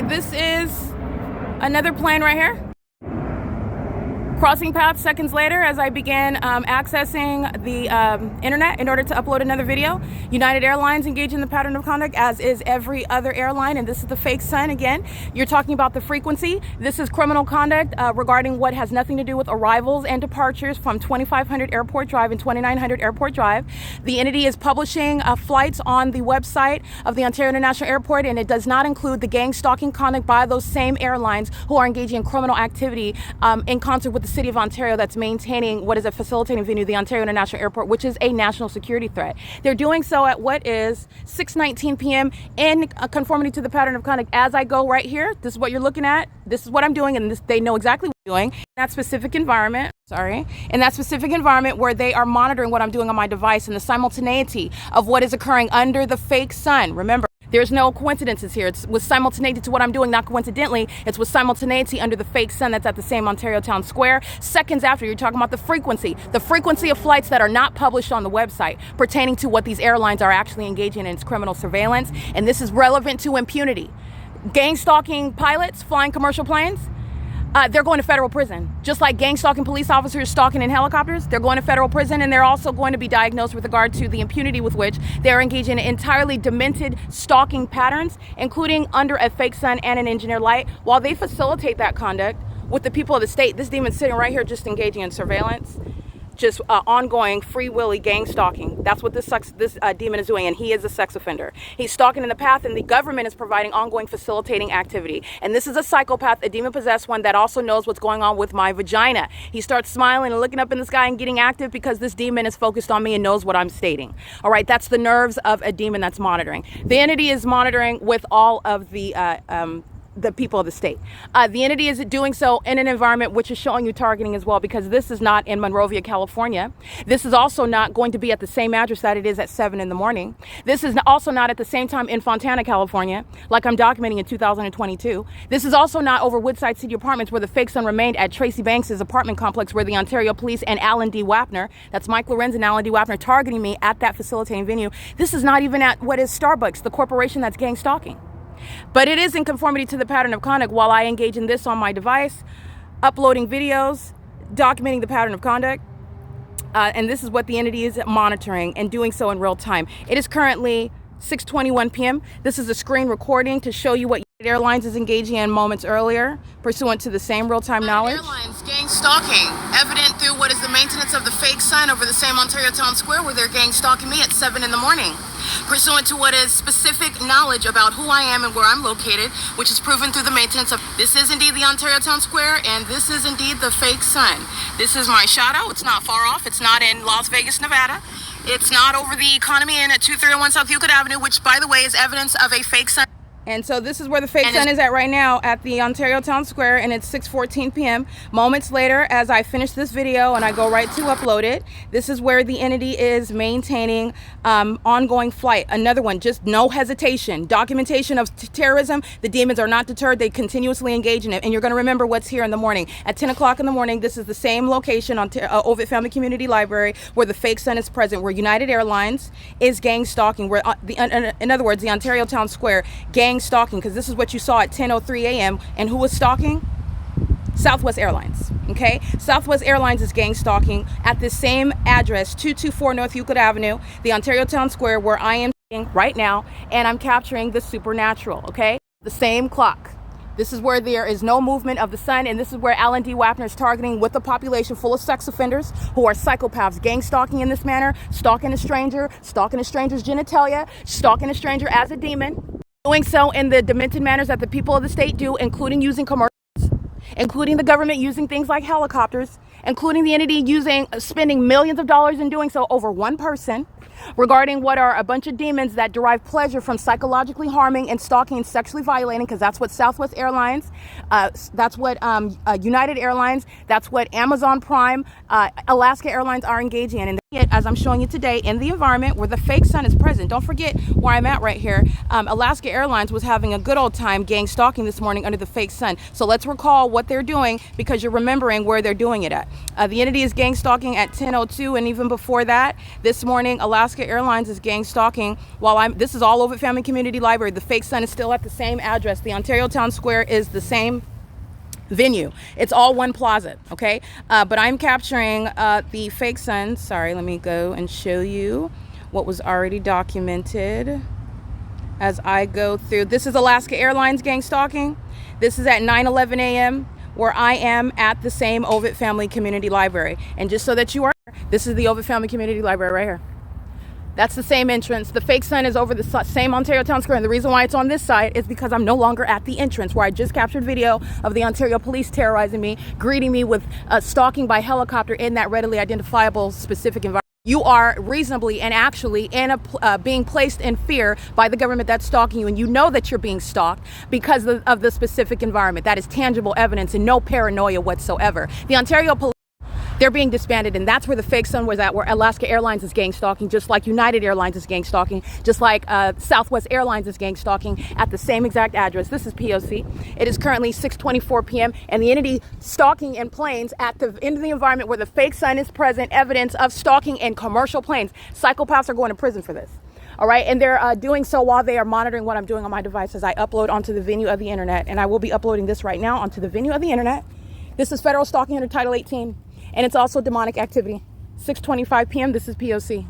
Okay, this is another plane right here. Crossing paths seconds later as I began accessing the internet in order to upload another video. United Airlines engaged in the pattern of conduct, as is every other airline, and this is the fake sun again. You're talking about the frequency. This is criminal conduct regarding what has nothing to do with arrivals and departures from 2500 Airport Drive and 2900 Airport Drive. The entity is publishing flights on the website of the Ontario International Airport, and it does not include the gang stalking conduct by those same airlines who are engaging in criminal activity in concert with the City of Ontario that's maintaining what is a facilitating venue, the Ontario International Airport, which is a national security threat. They're doing so at what is 6:19 p.m. in conformity to the pattern of conduct. As I go right here, this is what you're looking at. This is what I'm doing, and they know exactly what I'm doing. In that specific environment, in that specific environment where they are monitoring what I'm doing on my device and the simultaneity of what is occurring under the fake sun. Remember, there's no coincidences here. It's with simultaneity to what I'm doing, not coincidentally. It's with simultaneity under the fake sun that's at the same Ontario Town Square. Seconds after, you're talking about the frequency of flights that are not published on the website pertaining to what these airlines are actually engaging in criminal surveillance. And this is relevant to impunity. Gang stalking pilots flying commercial planes, they're going to federal prison. Just like gang stalking police officers stalking in helicopters, they're going to federal prison, and they're also going to be diagnosed with regard to the impunity with which they're engaging in entirely demented stalking patterns, including under a fake sun and an engineered light. While they facilitate that conduct with the people of the state, this demon's sitting right here just engaging in surveillance, just ongoing free willy gang stalking. That's what this demon is doing, and he is a sex offender. He's stalking in the path, and the government is providing ongoing facilitating activity. And this is a psychopath, a demon-possessed one that also knows what's going on with my vagina. He starts smiling and looking up in the sky and getting active because this demon is focused on me and knows what I'm stating. All right, that's the nerves of a demon that's monitoring. The entity is monitoring with all of the people of the state. The entity is doing so in an environment which is showing you targeting as well, because this is not in Monrovia, California. This is also not going to be at the same address that it is at 7 in the morning. This is also not at the same time in Fontana, California, like I'm documenting in 2022. This is also not over Woodside City Apartments, where the fake sun remained at Tracy Banks' apartment complex, where the Ontario Police and Alan D. Wapner, that's Mike Lorenz and Alan D. Wapner, targeting me at that facilitating venue. This is not even at what is Starbucks, the corporation that's gang stalking. But it is in conformity to the pattern of conduct while I engage in this on my device, uploading videos, documenting the pattern of conduct. And this is what the entity is monitoring and doing so in real time. It is currently 6:21 p.m. This is a screen recording to show you what United Airlines is engaging in moments earlier, pursuant to the same real-time knowledge. Airlines gang stalking, evident through what is the maintenance of the fake sun over the same Ontario Town Square, where they're gang stalking me at 7 in the morning. Pursuant to what is specific knowledge about who I am and where I'm located, which is proven through the maintenance of, this is indeed the Ontario Town Square, and this is indeed the fake sun. This is my shadow. It's not far off. It's not in Las Vegas, Nevada. It's not over the Economy Inn at 231 South Euclid Avenue, which, by the way, is evidence of a fake sun. And so this is where the fake sun is at right now, at the Ontario Town Square, and it's 6:14 p.m. Moments later, as I finish this video and I go right to upload it, this is where the entity is maintaining ongoing flight. Another one, just no hesitation. Documentation of terrorism. The demons are not deterred. They continuously engage in it. And you're going to remember what's here in the morning. At 10 o'clock in the morning, this is the same location on Ovid Family Community Library where the fake sun is present, where United Airlines is gang stalking, where in other words, the Ontario Town Square gang stalking, because this is what you saw at 10:03 a.m. and who was stalking? Southwest Airlines. Okay, Southwest Airlines is gang stalking at this same address, 224 North Euclid Avenue, the Ontario Town Square, where I am right now, and I'm capturing the supernatural. Okay, the same clock. This is where there is no movement of the sun, and this is where Alan D. Wapner is targeting with a population full of sex offenders who are psychopaths, gang stalking in this manner, stalking a stranger's genitalia, stalking a stranger as a demon. Doing so in the demented manners that the people of the state do, including using commercials, including the government using things like helicopters, including the entity spending millions of dollars in doing so over one person, regarding what are a bunch of demons that derive pleasure from psychologically harming and stalking and sexually violating, because that's what Southwest Airlines, that's what United Airlines, that's what Amazon Prime, Alaska Airlines are engaging in. as I'm showing you today in the environment where the fake sun is present. Don't forget where I'm at right here. Alaska Airlines was having a good old time gang stalking this morning under the fake sun. So let's recall what they're doing, because you're remembering where they're doing it at. The entity is gang stalking at 10:02, and even before that, this morning, Alaska Airlines is gang stalking while this is all over Family Community Library. The fake sun is still at the same address. The Ontario Town Square is the same venue. It's all one plaza, okay? But I'm capturing the fake sun. Sorry, let me go and show you what was already documented as I go through. This is Alaska Airlines gang stalking. This is at 9:11 a.m. where I am at the same Ovid Family Community Library. And just so that you are, this is the Ovid Family Community Library right here. That's the same entrance. The fake sun is over the same Ontario Town Square. And the reason why it's on this side is because I'm no longer at the entrance where I just captured video of the Ontario police terrorizing me, greeting me with stalking by helicopter in that readily identifiable specific environment. You are reasonably and actually being placed in fear by the government that's stalking you, and you know that you're being stalked because of the specific environment. That is tangible evidence and no paranoia whatsoever. The Ontario police, they're being disbanded, and that's where the fake sun was at, where Alaska Airlines is gang stalking, just like United Airlines is gang stalking, just like Southwest Airlines is gang stalking at the same exact address. This is P.O.C. It is currently 6:24 p.m. and the entity stalking in planes at the end of the environment where the fake sun is present, evidence of stalking in commercial planes. Psychopaths are going to prison for this. All right, and they're doing so while they are monitoring what I'm doing on my device as I upload onto the venue of the internet, and I will be uploading this right now onto the venue of the internet. This is federal stalking under Title 18. And it's also demonic activity. 6:25 p.m. This is P.O.C.